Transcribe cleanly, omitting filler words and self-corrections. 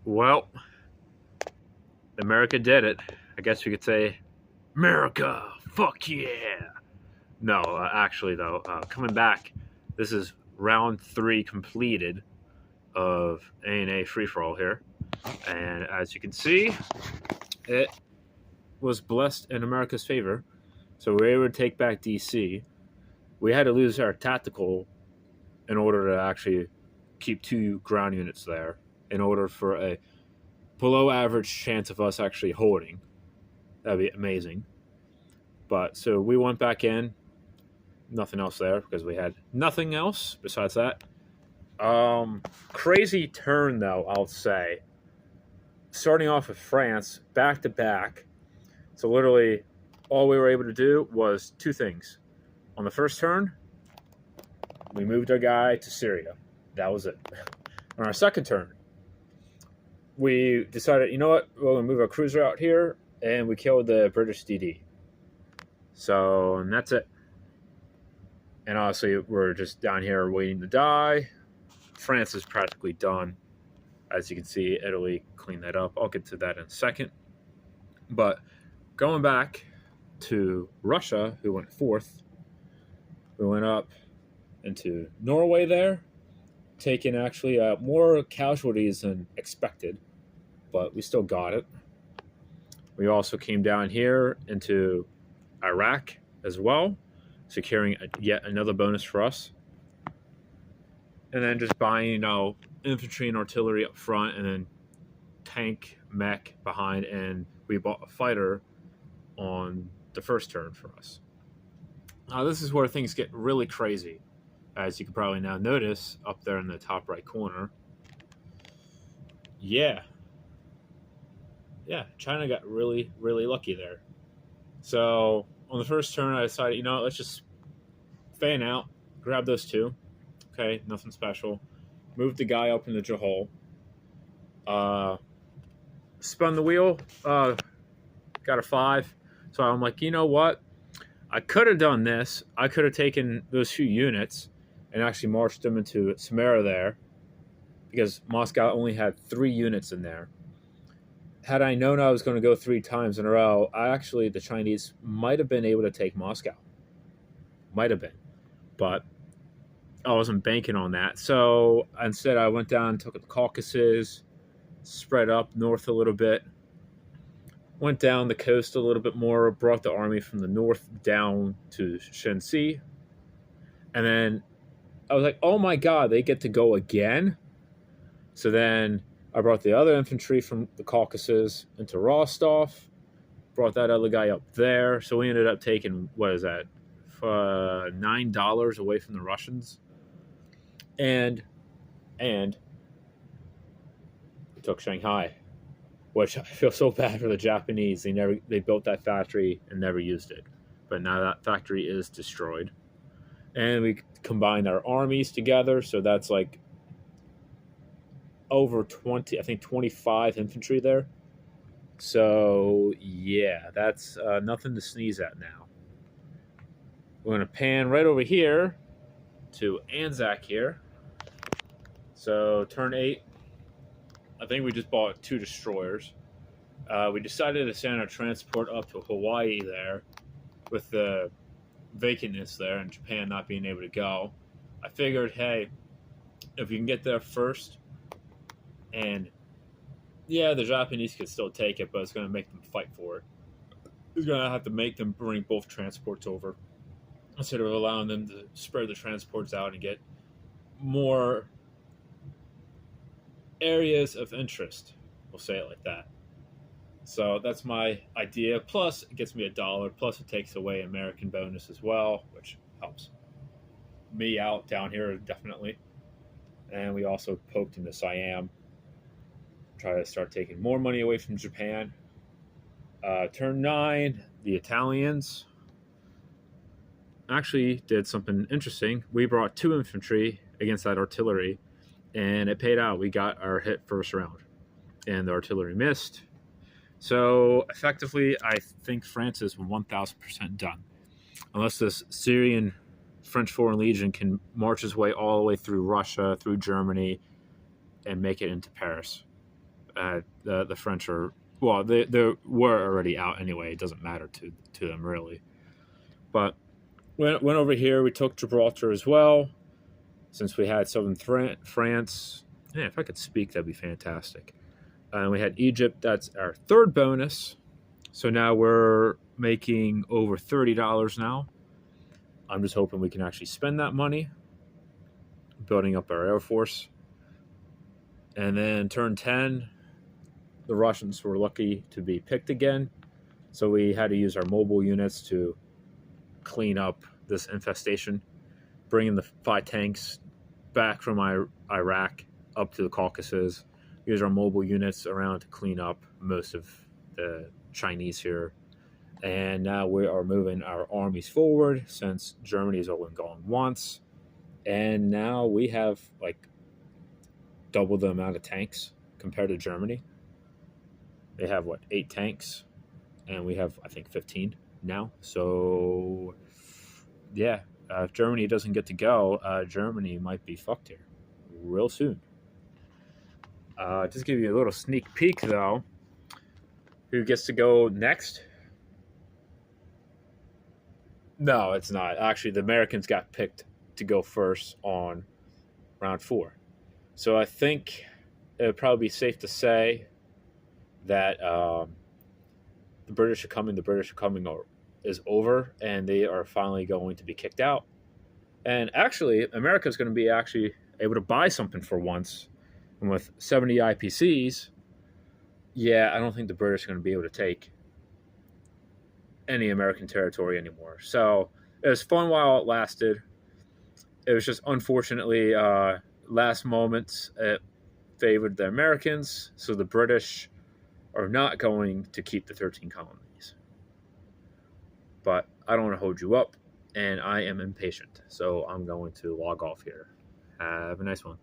Well, America did it. I guess we could say, America, fuck yeah. No, actually, though, coming back, this is round three completed of A&A Free For All here. And as you can see, it was blessed in America's favor. So we were able to take back DC. We had to lose our tactical in order to actually keep two ground units there in order for a below average chance of us actually holding. That'd be amazing. But so we went back in, nothing else there because we had nothing else besides that. Crazy turn though, I'll say. Starting off with France, back to back. So literally, all we were able to do was two things. On the first turn, we moved our guy to Syria. That was it. On our second turn, we decided, you know what, we're going to move our cruiser out here, and we killed the British DD. So, and that's it. And honestly, we're just down here waiting to die. France is practically done. As you can see, Italy cleaned that up. I'll get to that in a second. But going back to Russia, who went fourth, we went up into Norway there, taking actually more casualties than expected, but we still got it. We also came down here into Iraq as well, securing yet another bonus for us. And then just buying, infantry and artillery up front, and then tank, mech behind, and we bought a fighter on the first turn for us. Now this is where things get really crazy, as you can probably now notice up there in the top right corner. Yeah, China got really, really lucky there. So on the first turn, I decided, let's just fan out, grab those two. Okay, nothing special. Moved the guy up into Johol. Spun the wheel, got a 5. So I'm like, you know what? I could have done this. I could have taken those few units and actually marched them into Samara there, because Moscow only had 3 units in there. Had I known I was going to go 3 times in a row, the Chinese might have been able to take Moscow. Might have been. But I wasn't banking on that. So instead, I went down, took the Caucasus, spread up north a little bit, went down the coast a little bit more, brought the army from the north down to Shenxi. And then I was like, oh my God, they get to go again? So then I brought the other infantry from the Caucasus into Rostov, brought that other guy up there. So we ended up taking, what is that, $9 away from the Russians. And we took Shanghai, which I feel so bad for the Japanese. They built that factory and never used it. But now that factory is destroyed. And we combined our armies together, so that's like over 20, I think 25 infantry there. So yeah, that's nothing to sneeze at now. We're going to pan right over here to Anzac here. So turn 8, I think we just bought 2 destroyers. We decided to send our transport up to Hawaii there, with the vacantness there and Japan not being able to go. I figured, hey, if we can get there first, and yeah, the Japanese could still take it, but it's going to make them fight for it. It's going to have to make them bring both transports over, instead of allowing them to spread the transports out and get more areas of interest. We'll say it like that. So that's my idea. Plus, it gets me $1. Plus, it takes away American bonus as well, which helps me out down here, definitely. And we also poked into Siam. Try to start taking more money away from Japan. Turn 9, the Italians actually did something interesting. We brought 2 infantry against that artillery, and it paid out. We got our hit first round, and the artillery missed. So effectively, I think France is 1,000% done, unless this Syrian French Foreign Legion can march its way all the way through Russia, through Germany, and make it into Paris. The French are, well, they were already out anyway. It doesn't matter to them really. But went over here. We took Gibraltar as well, since we had southern France. Yeah, if I could speak, that'd be fantastic. And we had Egypt. That's our third bonus. So now we're making over $30 now. I'm just hoping we can actually spend that money, building up our Air Force. And then turn 10, the Russians were lucky to be picked again. So we had to use our mobile units to clean up this infestation, bringing the 5 tanks back from Iraq up to the Caucasus, use our mobile units around to clean up most of the Chinese here. And now we are moving our armies forward since Germany has only gone once. And now we have like double the amount of tanks compared to Germany. They have 8 tanks, and we have, I think, 15 now. So yeah, if Germany doesn't get to go, Germany might be fucked here real soon. Just give you a little sneak peek though. Who gets to go next? No, it's not. Actually, the Americans got picked to go first on round 4. So I think it would probably be safe to say that the British are coming. The British are coming is over, and they are finally going to be kicked out. And actually, America is going to be actually able to buy something for once. And with 70 IPCs, yeah, I don't think the British are going to be able to take any American territory anymore. So it was fun while it lasted. It was just unfortunately last moments it favored the Americans, so the British are not going to keep the 13 colonies. But I don't want to hold you up, and I am impatient, so I'm going to log off here. Have a nice one.